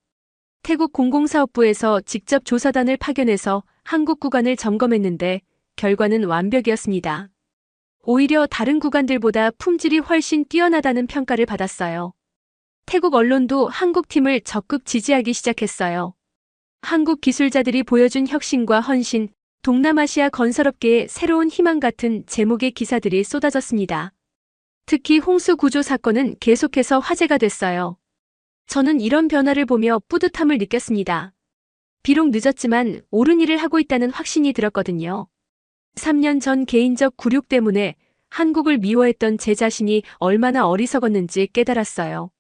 태국 공공사업부에서 직접 조사단을 파견해서 한국 구간을 점검했는데 결과는 완벽이었습니다. 오히려 다른 구간들보다 품질이 훨씬 뛰어나다는 평가를 받았어요. 태국 언론도 한국팀을 적극 지지하기 시작했어요. 한국 기술자들이 보여준 혁신과 헌신, 동남아시아 건설업계의 새로운 희망 같은 제목의 기사들이 쏟아졌습니다. 특히 홍수 구조 사건은 계속해서 화제가 됐어요. 저는 이런 변화를 보며 뿌듯함을 느꼈습니다. 비록 늦었지만 옳은 일을 하고 있다는 확신이 들었거든요. 3년 전 개인적 굴욕 때문에 한국을 미워했던 제 자신이 얼마나 어리석었는지 깨달았어요.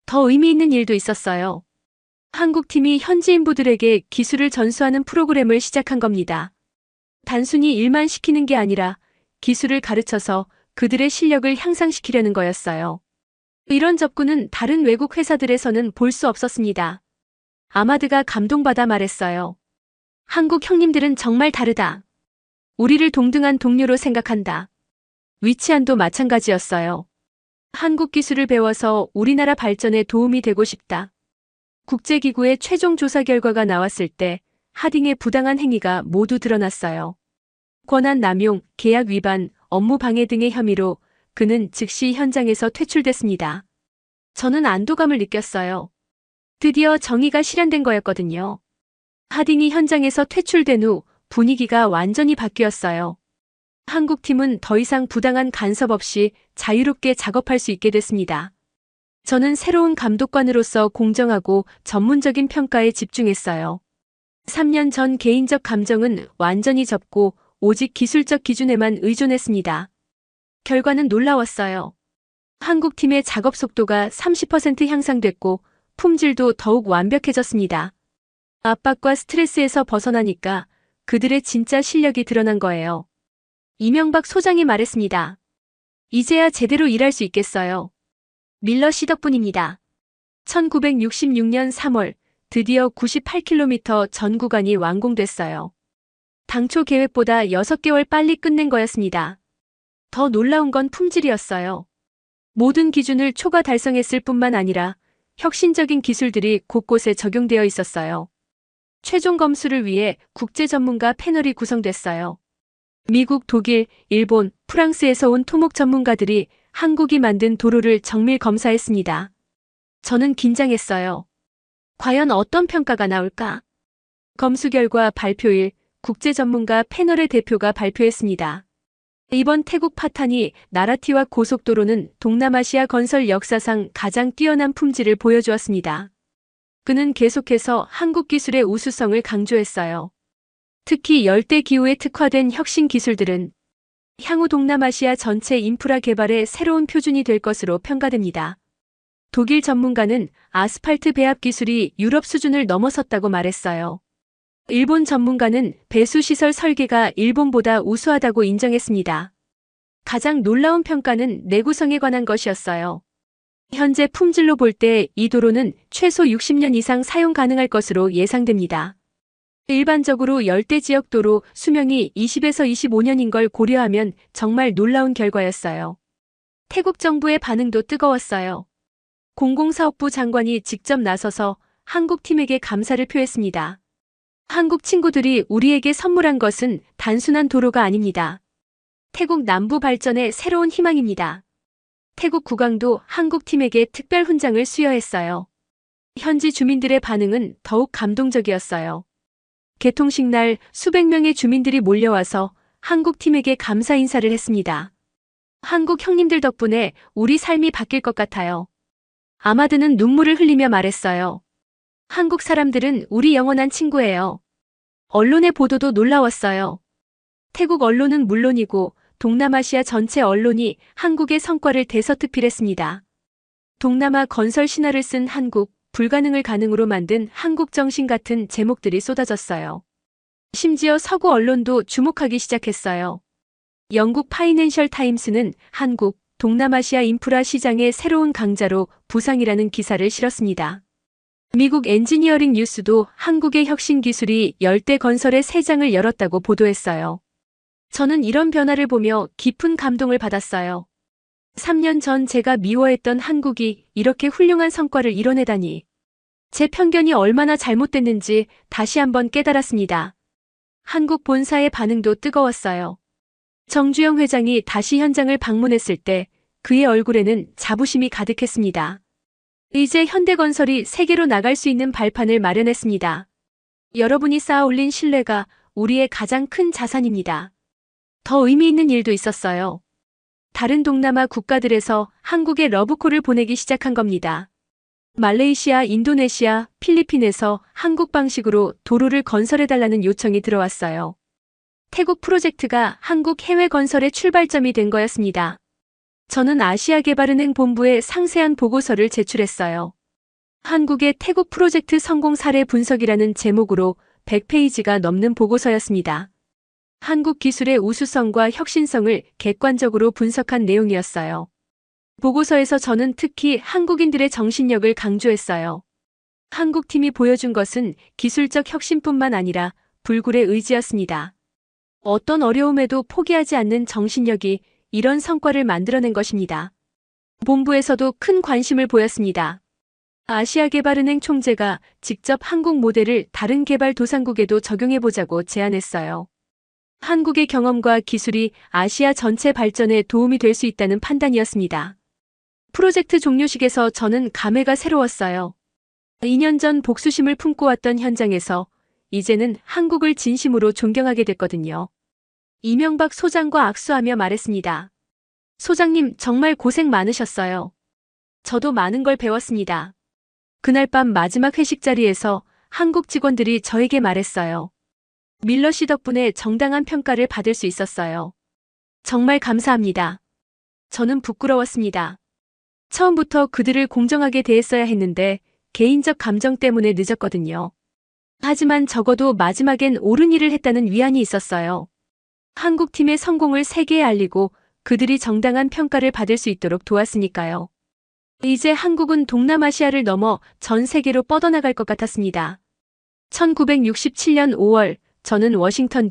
더 의미 있는 일도 있었어요. 한국팀이 현지 인부들에게 기술을 전수하는 프로그램을 시작한 겁니다. 단순히 일만 시키는 게 아니라 기술을 가르쳐서 그들의 실력을 향상시키려는 거였어요. 이런 접근은 다른 외국 회사들에서는 볼 수 없었습니다. 아마드가 감동받아 말했어요. 한국 형님들은 정말 다르다. 우리를 동등한 동료로 생각한다. 위치안도 마찬가지였어요. 한국 기술을 배워서 우리나라 발전에 도움이 되고 싶다. 국제기구의 최종 조사 결과가 나왔을 때 하딩의 부당한 행위가 모두 드러났어요. 권한 남용, 계약 위반, 업무 방해 등의 혐의로 그는 즉시 현장에서 퇴출됐습니다. 저는 안도감을 느꼈어요. 드디어 정의가 실현된 거였거든요. 하딩이 현장에서 퇴출된 후 분위기가 완전히 바뀌었어요. 한국팀은 더 이상 부당한 간섭 없이 자유롭게 작업할 수 있게 됐습니다. 저는 새로운 감독관으로서 공정하고 전문적인 평가에 집중했어요. 3년 전 개인적 감정은 완전히 접고 오직 기술적 기준에만 의존했습니다. 결과는 놀라웠어요. 한국팀의 작업 속도가 30% 향상됐고 품질도 더욱 완벽해졌습니다. 압박과 스트레스에서 벗어나니까 그들의 진짜 실력이 드러난 거예요. 이명박 소장이 말했습니다. 이제야 제대로 일할 수 있겠어요. 밀러 씨 덕분입니다. 1966년 3월 드디어 98km 전 구간이 완공됐어요. 당초 계획보다 6개월 빨리 끝낸 거였습니다. 더 놀라운 건 품질이었어요. 모든 기준을 초과 달성했을 뿐만 아니라 혁신적인 기술들이 곳곳에 적용되어 있었어요. 최종 검수를 위해 국제 전문가 패널이 구성됐어요. 미국, 독일, 일본, 프랑스에서 온 토목 전문가들이 한국이 만든 도로를 정밀 검사했습니다. 저는 긴장했어요. 과연 어떤 평가가 나올까? 검수 결과 발표일 국제 전문가 패널의 대표가 발표했습니다. 이번 태국 파탄이 나라티와 고속도로는 동남아시아 건설 역사상 가장 뛰어난 품질을 보여주었습니다. 그는 계속해서 한국 기술의 우수성을 강조했어요. 특히 열대 기후에 특화된 혁신 기술들은 향후 동남아시아 전체 인프라 개발의 새로운 표준이 될 것으로 평가됩니다. 독일 전문가는 아스팔트 배합 기술이 유럽 수준을 넘어섰다고 말했어요. 일본 전문가는 배수시설 설계가 일본보다 우수하다고 인정했습니다. 가장 놀라운 평가는 내구성에 관한 것이었어요. 현재 품질로 볼 때 이 도로는 최소 60년 이상 사용 가능할 것으로 예상됩니다. 일반적으로 열대 지역 도로 수명이 20에서 25년인 걸 고려하면 정말 놀라운 결과였어요. 태국 정부의 반응도 뜨거웠어요. 공공사업부 장관이 직접 나서서 한국 팀에게 감사를 표했습니다. 한국 친구들이 우리에게 선물한 것은 단순한 도로가 아닙니다. 태국 남부 발전의 새로운 희망입니다. 태국 국왕도 한국 팀에게 특별 훈장을 수여했어요. 현지 주민들의 반응은 더욱 감동적이었어요. 개통식 날 수백 명의 주민들이 몰려와서 한국 팀에게 감사 인사를 했습니다. 한국 형님들 덕분에 우리 삶이 바뀔 것 같아요. 아마드는 눈물을 흘리며 말했어요. 한국 사람들은 우리 영원한 친구예요. 언론의 보도도 놀라웠어요. 태국 언론은 물론이고 동남아시아 전체 언론이 한국의 성과를 대서특필했습니다. 동남아 건설 신화를 쓴 한국, 불가능을 가능으로 만든 한국 정신 같은 제목들이 쏟아졌어요. 심지어 서구 언론도 주목하기 시작했어요. 영국 파이낸셜 타임스는 한국, 동남아시아 인프라 시장의 새로운 강자로 부상이라는 기사를 실었습니다. 미국 엔지니어링 뉴스도 한국의 혁신 기술이 열대 건설의 새 장을 열었다고 보도했어요. 저는 이런 변화를 보며 깊은 감동을 받았어요. 3년 전 제가 미워했던 한국이 이렇게 훌륭한 성과를 이뤄내다니. 제 편견이 얼마나 잘못됐는지 다시 한번 깨달았습니다. 한국 본사의 반응도 뜨거웠어요. 정주영 회장이 다시 현장을 방문했을 때 그의 얼굴에는 자부심이 가득했습니다. 이제 현대건설이 세계로 나갈 수 있는 발판을 마련했습니다. 여러분이 쌓아 올린 신뢰가 우리의 가장 큰 자산입니다. 더 의미 있는 일도 있었어요. 다른 동남아 국가들에서 한국에 러브콜을 보내기 시작한 겁니다. 말레이시아, 인도네시아, 필리핀에서 한국 방식으로 도로를 건설해달라는 요청이 들어왔어요. 태국 프로젝트가 한국 해외 건설의 출발점이 된 거였습니다. 저는 아시아개발은행 본부에 상세한 보고서를 제출했어요. 한국의 태국 프로젝트 성공 사례 분석이라는 제목으로 100페이지가 넘는 보고서였습니다. 한국 기술의 우수성과 혁신성을 객관적으로 분석한 내용이었어요. 보고서에서 저는 특히 한국인들의 정신력을 강조했어요. 한국팀이 보여준 것은 기술적 혁신뿐만 아니라 불굴의 의지였습니다. 어떤 어려움에도 포기하지 않는 정신력이 이런 성과를 만들어낸 것입니다. 본부에서도 큰 관심을 보였습니다. 아시아개발은행 총재가 직접 한국 모델을 다른 개발도상국에도 적용해보자고 제안했어요. 한국의 경험과 기술이 아시아 전체 발전에 도움이 될 수 있다는 판단이었습니다. 프로젝트 종료식에서 저는 감회가 새로웠어요. 2년 전 복수심을 품고 왔던 현장에서 이제는 한국을 진심으로 존경하게 됐거든요. 이명박 소장과 악수하며 말했습니다. 소장님 정말 고생 많으셨어요. 저도 많은 걸 배웠습니다. 그날 밤 마지막 회식 자리에서 한국 직원들이 저에게 말했어요. 밀러 씨 덕분에 정당한 평가를 받을 수 있었어요. 정말 감사합니다. 저는 부끄러웠습니다. 처음부터 그들을 공정하게 대했어야 했는데 개인적 감정 때문에 늦었거든요. 하지만 적어도 마지막엔 옳은 일을 했다는 위안이 있었어요. 한국팀의 성공을 세계에 알리고 그들이 정당한 평가를 받을 수 있도록 도왔으니까요. 이제 한국은 동남아시아를 넘어 전 세계로 뻗어나갈 것 같았습니다. 1967년 5월 저는 워싱턴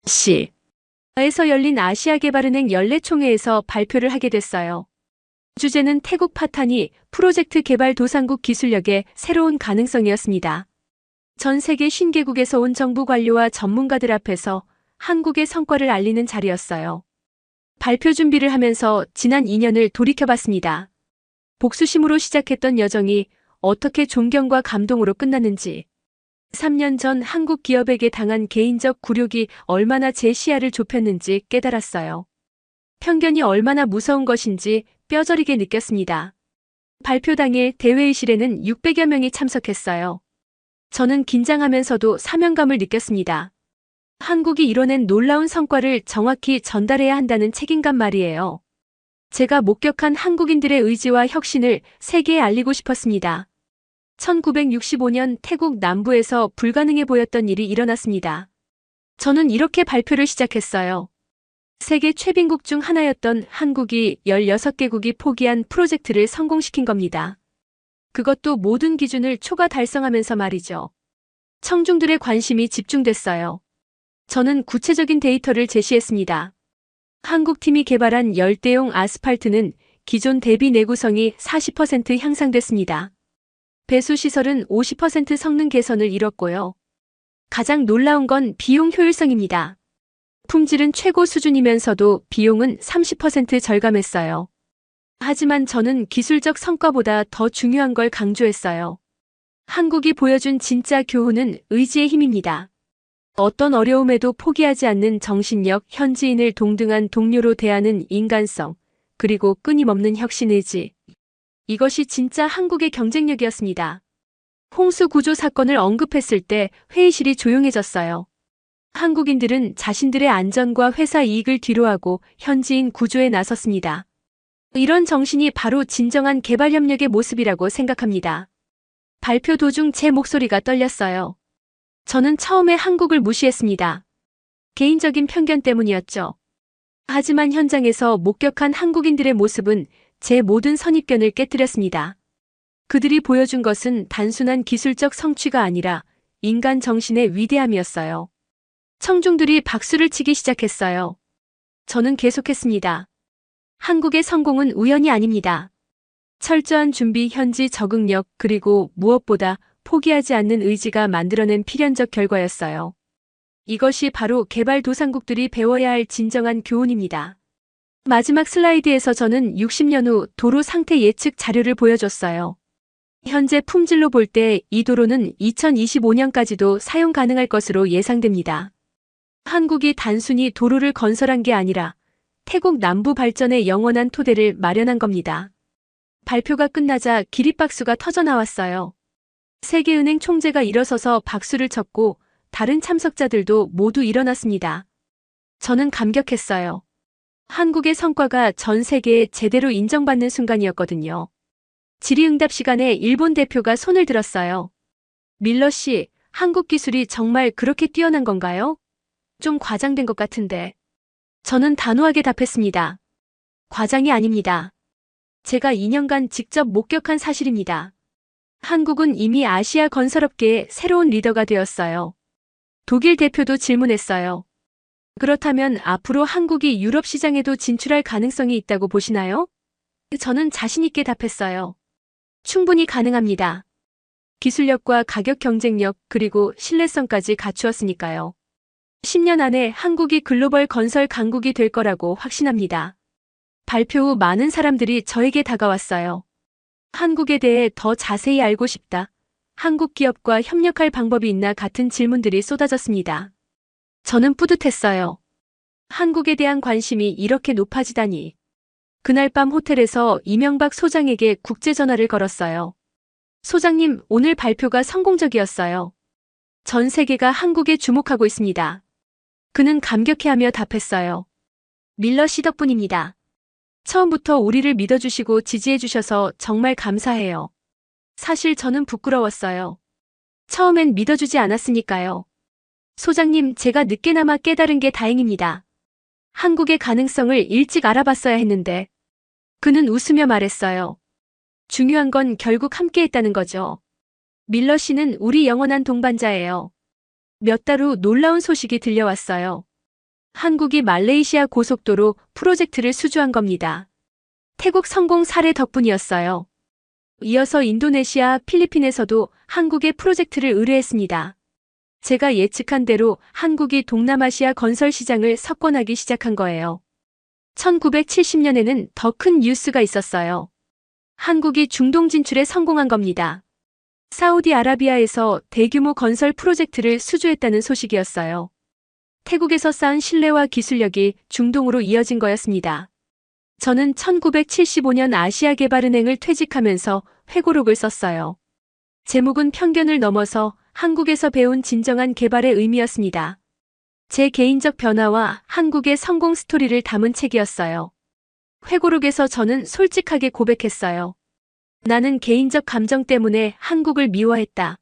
D.C.에서 열린 아시아개발은행 연례총회에서 발표를 하게 됐어요. 주제는 태국 파탄이 프로젝트 개발도상국 기술력의 새로운 가능성이었습니다. 전 세계 50개국에서 온 정부 관료와 전문가들 앞에서 한국의 성과를 알리는 자리였어요. 발표 준비를 하면서 지난 2년을 돌이켜봤습니다. 복수심으로 시작했던 여정이 어떻게 존경과 감동으로 끝났는지, 3년 전 한국 기업에게 당한 개인적 굴욕이 얼마나 제 시야를 좁혔는지 깨달았어요. 편견이 얼마나 무서운 것인지 뼈저리게 느꼈습니다. 발표 당일 대회의실에는 600여 명이 참석했어요. 저는 긴장하면서도 사명감을 느꼈습니다. 한국이 이뤄낸 놀라운 성과를 정확히 전달해야 한다는 책임감 말이에요. 제가 목격한 한국인들의 의지와 혁신을 세계에 알리고 싶었습니다. 1965년 태국 남부에서 불가능해 보였던 일이 일어났습니다. 저는 이렇게 발표를 시작했어요. 세계 최빈국 중 하나였던 한국이 16개국이 포기한 프로젝트를 성공시킨 겁니다. 그것도 모든 기준을 초과 달성하면서 말이죠. 청중들의 관심이 집중됐어요. 저는 구체적인 데이터를 제시했습니다. 한국팀이 개발한 열대용 아스팔트는 기존 대비 내구성이 40% 향상됐습니다. 배수시설은 50% 성능 개선을 이뤘고요. 가장 놀라운 건 비용 효율성입니다. 품질은 최고 수준이면서도 비용은 30% 절감했어요. 하지만 저는 기술적 성과보다 더 중요한 걸 강조했어요. 한국이 보여준 진짜 교훈은 의지의 힘입니다. 어떤 어려움에도 포기하지 않는 정신력, 현지인을 동등한 동료로 대하는 인간성, 그리고 끊임없는 혁신 의지. 이것이 진짜 한국의 경쟁력이었습니다. 홍수 구조 사건을 언급했을 때 회의실이 조용해졌어요. 한국인들은 자신들의 안전과 회사 이익을 뒤로하고 현지인 구조에 나섰습니다. 이런 정신이 바로 진정한 개발 협력의 모습이라고 생각합니다. 발표 도중 제 목소리가 떨렸어요. 저는 처음에 한국을 무시했습니다. 개인적인 편견 때문이었죠. 하지만 현장에서 목격한 한국인들의 모습은 제 모든 선입견을 깨뜨렸습니다. 그들이 보여준 것은 단순한 기술적 성취가 아니라 인간 정신의 위대함이었어요. 청중들이 박수를 치기 시작했어요. 저는 계속했습니다. 한국의 성공은 우연이 아닙니다. 철저한 준비, 현지 적응력, 그리고 무엇보다 포기하지 않는 의지가 만들어낸 필연적 결과였어요. 이것이 바로 개발도상국들이 배워야 할 진정한 교훈입니다. 마지막 슬라이드에서 저는 60년 후 도로 상태 예측 자료를 보여줬어요. 현재 품질로 볼 때 이 도로는 2025년까지도 사용 가능할 것으로 예상됩니다. 한국이 단순히 도로를 건설한 게 아니라 태국 남부 발전의 영원한 토대를 마련한 겁니다. 발표가 끝나자 기립박수가 터져나왔어요. 세계은행 총재가 일어서서 박수를 쳤고 다른 참석자들도 모두 일어났습니다. 저는 감격했어요. 한국의 성과가 전 세계에 제대로 인정받는 순간이었거든요. 질의응답 시간에 일본 대표가 손을 들었어요. 밀러 씨, 한국 기술이 정말 그렇게 뛰어난 건가요? 좀 과장된 것 같은데. 저는 단호하게 답했습니다. 과장이 아닙니다. 제가 2년간 직접 목격한 사실입니다. 한국은 이미 아시아 건설업계의 새로운 리더가 되었어요. 독일 대표도 질문했어요. 그렇다면 앞으로 한국이 유럽 시장에도 진출할 가능성이 있다고 보시나요? 저는 자신 있게 답했어요. 충분히 가능합니다. 기술력과 가격 경쟁력 그리고 신뢰성까지 갖추었으니까요. 10년 안에 한국이 글로벌 건설 강국이 될 거라고 확신합니다. 발표 후 많은 사람들이 저에게 다가왔어요. 한국에 대해 더 자세히 알고 싶다. 한국 기업과 협력할 방법이 있나 같은 질문들이 쏟아졌습니다. 저는 뿌듯했어요. 한국에 대한 관심이 이렇게 높아지다니. 그날 밤 호텔에서 이명박 소장에게 국제 전화를 걸었어요. 소장님, 오늘 발표가 성공적이었어요. 전 세계가 한국에 주목하고 있습니다. 그는 감격해하며 답했어요. 밀러 씨 덕분입니다. 처음부터 우리를 믿어주시고 지지해주셔서 정말 감사해요. 사실 저는 부끄러웠어요. 처음엔 믿어주지 않았으니까요. 소장님, 제가 늦게나마 깨달은 게 다행입니다. 한국의 가능성을 일찍 알아봤어야 했는데. 그는 웃으며 말했어요. 중요한 건 결국 함께했다는 거죠. 밀러 씨는 우리 영원한 동반자예요. 몇 달 후 놀라운 소식이 들려왔어요. 한국이 말레이시아 고속도로 프로젝트를 수주한 겁니다. 태국 성공 사례 덕분이었어요. 이어서 인도네시아, 필리핀에서도 한국의 프로젝트를 의뢰했습니다. 제가 예측한 대로 한국이 동남아시아 건설 시장을 석권하기 시작한 거예요. 1970년에는 더 큰 뉴스가 있었어요. 한국이 중동 진출에 성공한 겁니다. 사우디아라비아에서 대규모 건설 프로젝트를 수주했다는 소식이었어요. 태국에서 쌓은 신뢰와 기술력이 중동으로 이어진 거였습니다. 저는 1975년 아시아개발은행을 퇴직하면서 회고록을 썼어요. 제목은 편견을 넘어서 한국에서 배운 진정한 개발의 의미였습니다. 제 개인적 변화와 한국의 성공 스토리를 담은 책이었어요. 회고록에서 저는 솔직하게 고백했어요. 나는 개인적 감정 때문에 한국을 미워했다.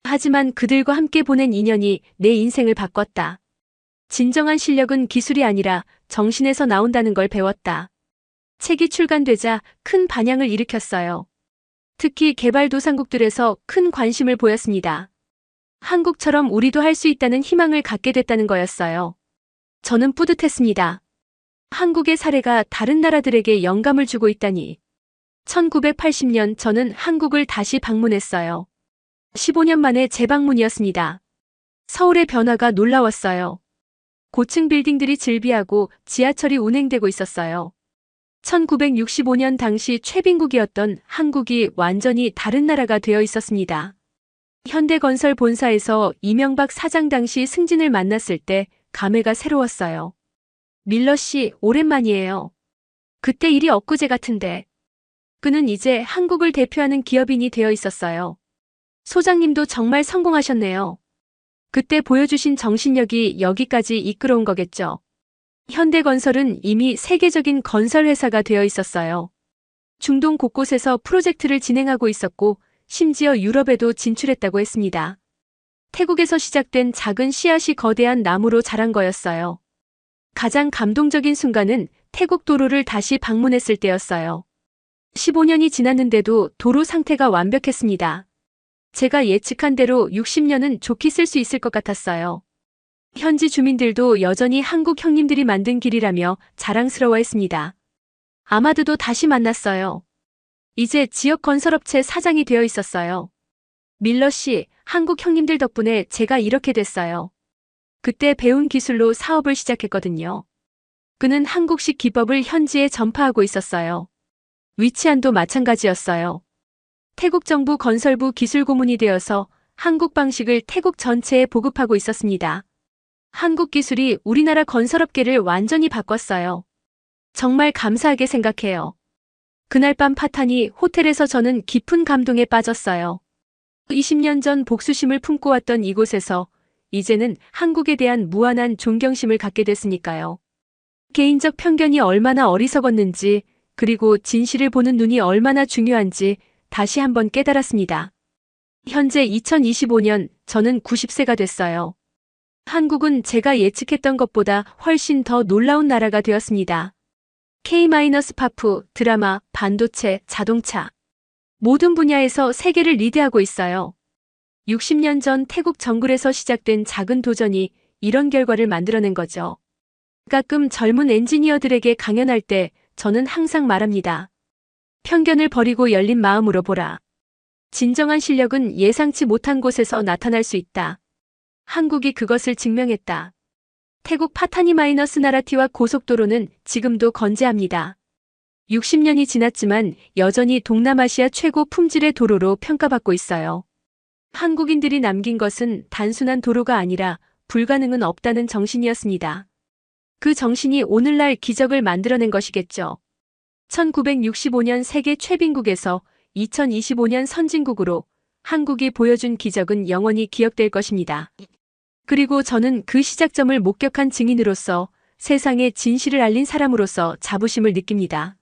하지만 그들과 함께 보낸 인연이 내 인생을 바꿨다. 진정한 실력은 기술이 아니라 정신에서 나온다는 걸 배웠다. 책이 출간되자 큰 반향을 일으켰어요. 특히 개발도상국들에서 큰 관심을 보였습니다. 한국처럼 우리도 할 수 있다는 희망을 갖게 됐다는 거였어요. 저는 뿌듯했습니다. 한국의 사례가 다른 나라들에게 영감을 주고 있다니. 1980년 저는 한국을 다시 방문했어요. 15년 만에 재방문이었습니다. 서울의 변화가 놀라웠어요. 고층 빌딩들이 즐비하고 지하철이 운행되고 있었어요. 1965년 당시 최빈국이었던 한국이 완전히 다른 나라가 되어 있었습니다. 현대건설 본사에서 이명박 사장 당시 승진을 만났을 때 감회가 새로웠어요. 밀러 씨, 오랜만이에요. 그때 일이 엊그제 같은데. 그는 이제 한국을 대표하는 기업인이 되어 있었어요. 소장님도 정말 성공하셨네요. 그때 보여주신 정신력이 여기까지 이끌어온 거겠죠. 현대건설은 이미 세계적인 건설회사가 되어 있었어요. 중동 곳곳에서 프로젝트를 진행하고 있었고 심지어 유럽에도 진출했다고 했습니다. 태국에서 시작된 작은 씨앗이 거대한 나무로 자란 거였어요. 가장 감동적인 순간은 태국 도로를 다시 방문했을 때였어요. 15년이 지났는데도 도로 상태가 완벽했습니다. 제가 예측한 대로 60년은 좋게 쓸 수 있을 것 같았어요. 현지 주민들도 여전히 한국 형님들이 만든 길이라며 자랑스러워했습니다. 아마드도 다시 만났어요. 이제 지역 건설업체 사장이 되어 있었어요. 밀러 씨, 한국 형님들 덕분에 제가 이렇게 됐어요. 그때 배운 기술로 사업을 시작했거든요. 그는 한국식 기법을 현지에 전파하고 있었어요. 위치안도 마찬가지였어요. 태국 정부 건설부 기술고문이 되어서 한국 방식을 태국 전체에 보급하고 있었습니다. 한국 기술이 우리나라 건설업계를 완전히 바꿨어요. 정말 감사하게 생각해요. 그날 밤 파타니 호텔에서 저는 깊은 감동에 빠졌어요. 20년 전 복수심을 품고 왔던 이곳에서 이제는 한국에 대한 무한한 존경심을 갖게 됐으니까요. 개인적 편견이 얼마나 어리석었는지, 그리고 진실을 보는 눈이 얼마나 중요한지 다시 한번 깨달았습니다. 현재 2025년 저는 90세가 됐어요. 한국은 제가 예측했던 것보다 훨씬 더 놀라운 나라가 되었습니다. K-파프, 드라마, 반도체, 자동차. 모든 분야에서 세계를 리드하고 있어요. 60년 전 태국 정글에서 시작된 작은 도전이 이런 결과를 만들어낸 거죠. 가끔 젊은 엔지니어들에게 강연할 때 저는 항상 말합니다. 편견을 버리고 열린 마음으로 보라. 진정한 실력은 예상치 못한 곳에서 나타날 수 있다. 한국이 그것을 증명했다. 태국 파타니 마이너스 나라티와 고속도로는 지금도 건재합니다. 60년이 지났지만 여전히 동남아시아 최고 품질의 도로로 평가받고 있어요. 한국인들이 남긴 것은 단순한 도로가 아니라 불가능은 없다는 정신이었습니다. 그 정신이 오늘날 기적을 만들어낸 것이겠죠. 1965년 세계 최빈국에서 2025년 선진국으로 한국이 보여준 기적은 영원히 기억될 것입니다. 그리고 저는 그 시작점을 목격한 증인으로서 세상에 진실을 알린 사람으로서 자부심을 느낍니다.